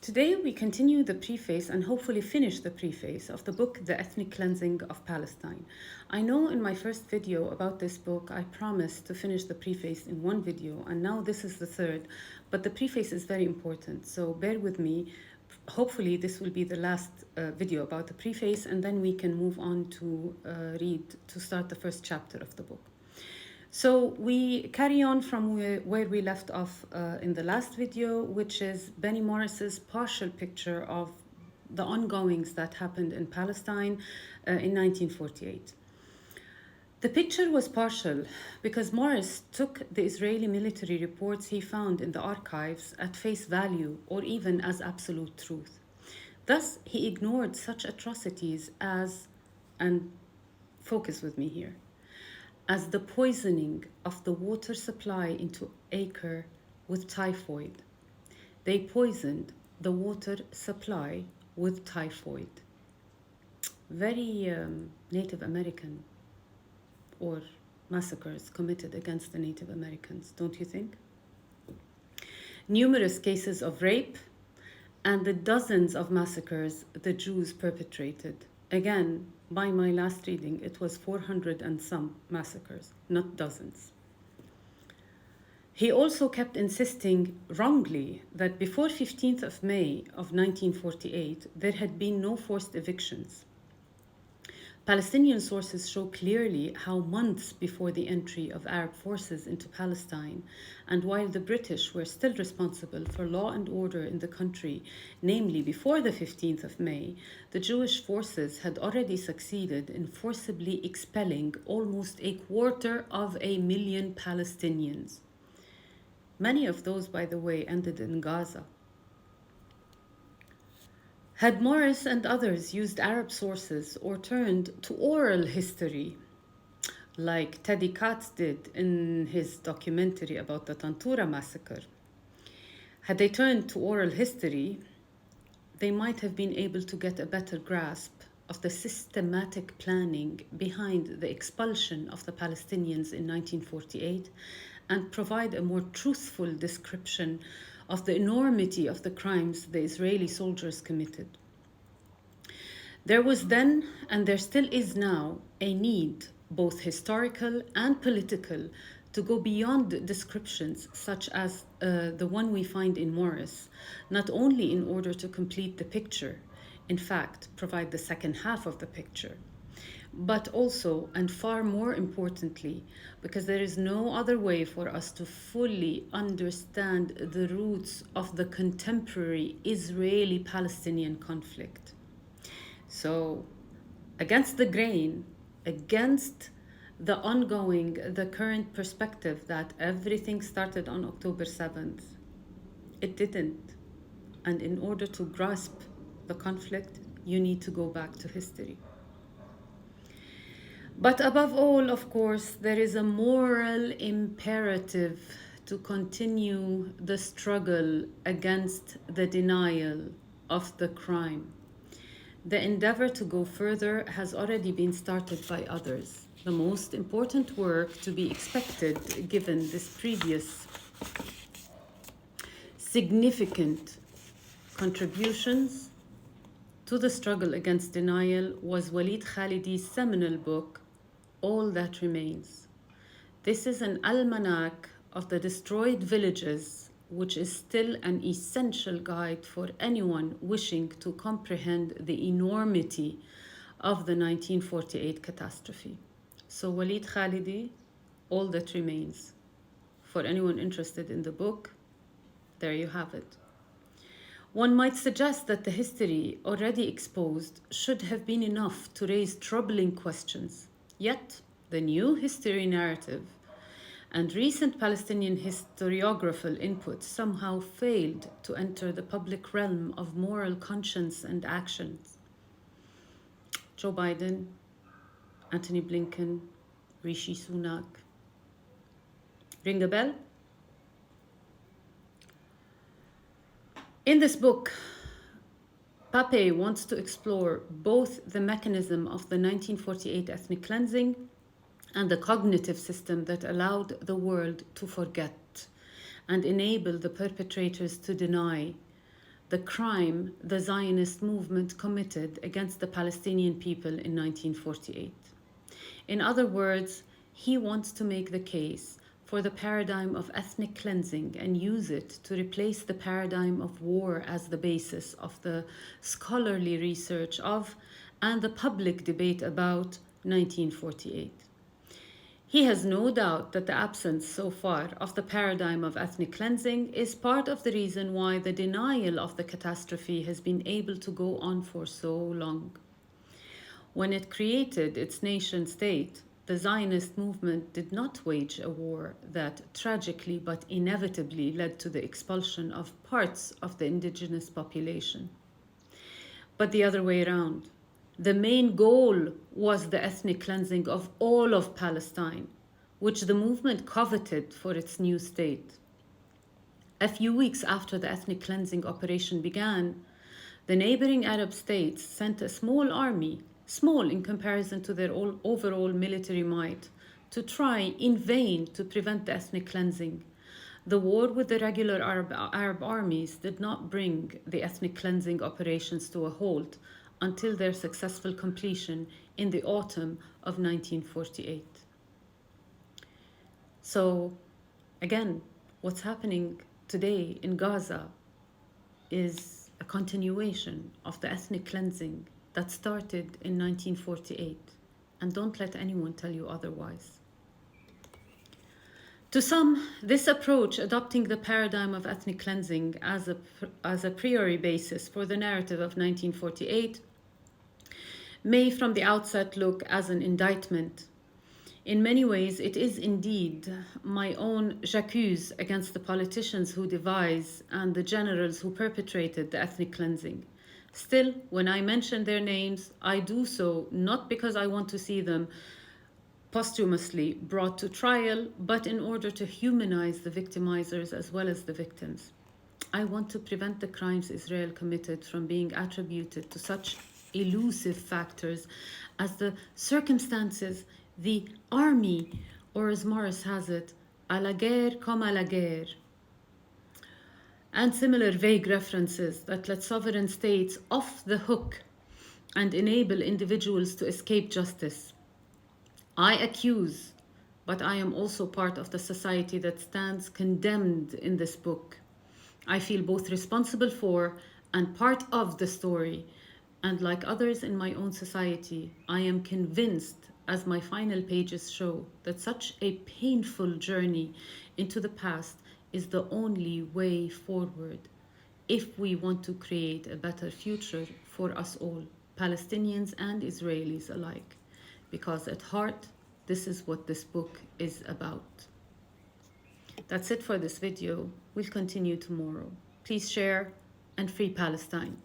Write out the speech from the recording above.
Today we continue the preface and hopefully finish the preface of the book The Ethnic Cleansing of Palestine. I know in my first video about this book I promised to finish the preface in one video, and now this is the third, but the preface is very important, so bear with me. Hopefully this will be the last video about the preface, and then we can move on to start the first chapter of the book. So we carry on from where we left off in the last video, which is Benny Morris's partial picture of the ongoings that happened in Palestine in 1948. The picture was partial because Morris took the Israeli military reports he found in the archives at face value or even as absolute truth. Thus, he ignored such atrocities as, and focus with me here, as the poisoning of the water supply into Acre with typhoid. They poisoned the water supply with typhoid. Very Native American, or massacres committed against the Native Americans, don't you think? Numerous cases of rape and the dozens of massacres the Jews perpetrated. Again, by my last reading, it was 400 and some massacres, not dozens. He also kept insisting wrongly that before 15th of May of 1948, there had been no forced evictions. Palestinian sources show clearly how months before the entry of Arab forces into Palestine, and while the British were still responsible for law and order in the country, namely before the 15th of May, the Jewish forces had already succeeded in forcibly expelling almost 250,000 Palestinians. Many of those, by the way, ended in Gaza. Had Morris and others used Arab sources or turned to oral history, like Teddy Katz did in his documentary about the Tantura massacre, had they turned to oral history, they might have been able to get a better grasp of the systematic planning behind the expulsion of the Palestinians in 1948 and provide a more truthful description of the enormity of the crimes the Israeli soldiers committed. There was then, and there still is now, a need, both historical and political, to go beyond descriptions such as the one we find in Morris, not only in order to complete the picture, in fact, provide the second half of the picture, but also, and far more importantly, because there is no other way for us to fully understand the roots of the contemporary Israeli-Palestinian conflict. So, against the grain, against the current perspective that everything started on October 7th, it didn't. And in order to grasp the conflict, you need to go back to history. But above all, of course, there is a moral imperative to continue the struggle against the denial of the crime. The endeavor to go further has already been started by others. The most important work to be expected, given this previous significant contributions to the struggle against denial, was Walid Khalidi's seminal book, All That Remains. This is an almanac of the destroyed villages, which is still an essential guide for anyone wishing to comprehend the enormity of the 1948 catastrophe. So Walid Khalidi, All That Remains. For anyone interested in the book, there you have it. One might suggest that the history already exposed should have been enough to raise troubling questions. Yet, the new history narrative and recent Palestinian historiographical input somehow failed to enter the public realm of moral conscience and actions. Joe Biden, Antony Blinken, Rishi Sunak. Ring a bell? In this book, Pappé wants to explore both the mechanism of the 1948 ethnic cleansing and the cognitive system that allowed the world to forget and enable the perpetrators to deny the crime the Zionist movement committed against the Palestinian people in 1948. In other words, he wants to make the case for the paradigm of ethnic cleansing and use it to replace the paradigm of war as the basis of the scholarly research of and the public debate about 1948. He has no doubt that the absence so far of the paradigm of ethnic cleansing is part of the reason why the denial of the catastrophe has been able to go on for so long. When it created its nation state, the Zionist movement did not wage a war that tragically but inevitably led to the expulsion of parts of the indigenous population, but the other way around. The main goal was the ethnic cleansing of all of Palestine, which the movement coveted for its new state. A few weeks after the ethnic cleansing operation began, the neighboring Arab states sent a small army, small in comparison to their overall military might, to try in vain to prevent the ethnic cleansing. The war with the regular Arab armies did not bring the ethnic cleansing operations to a halt until their successful completion in the autumn of 1948. So, again, what's happening today in Gaza is a continuation of the ethnic cleansing that started in 1948, and don't let anyone tell you otherwise. To some, this approach, adopting the paradigm of ethnic cleansing as a priori basis for the narrative of 1948, may from the outset look as an indictment. In many ways, it is indeed my own j'accuse against the politicians who devise and the generals who perpetrated the ethnic cleansing. Still, when I mention their names, I do so not because I want to see them posthumously brought to trial, but in order to humanize the victimizers as well as the victims. I want to prevent the crimes Israel committed from being attributed to such elusive factors as the circumstances, the army, or as Morris has it, à la guerre comme à la guerre, and similar vague references that let sovereign states off the hook and enable individuals to escape justice. I accuse, but I am also part of the society that stands condemned in this book. I feel both responsible for and part of the story, and like others in my own society, I am convinced, as my final pages show, that such a painful journey into the past is the only way forward if we want to create a better future for us all, Palestinians and Israelis alike, because at heart, this is what this book is about. That's it for this video. We'll continue tomorrow. Please share and free Palestine.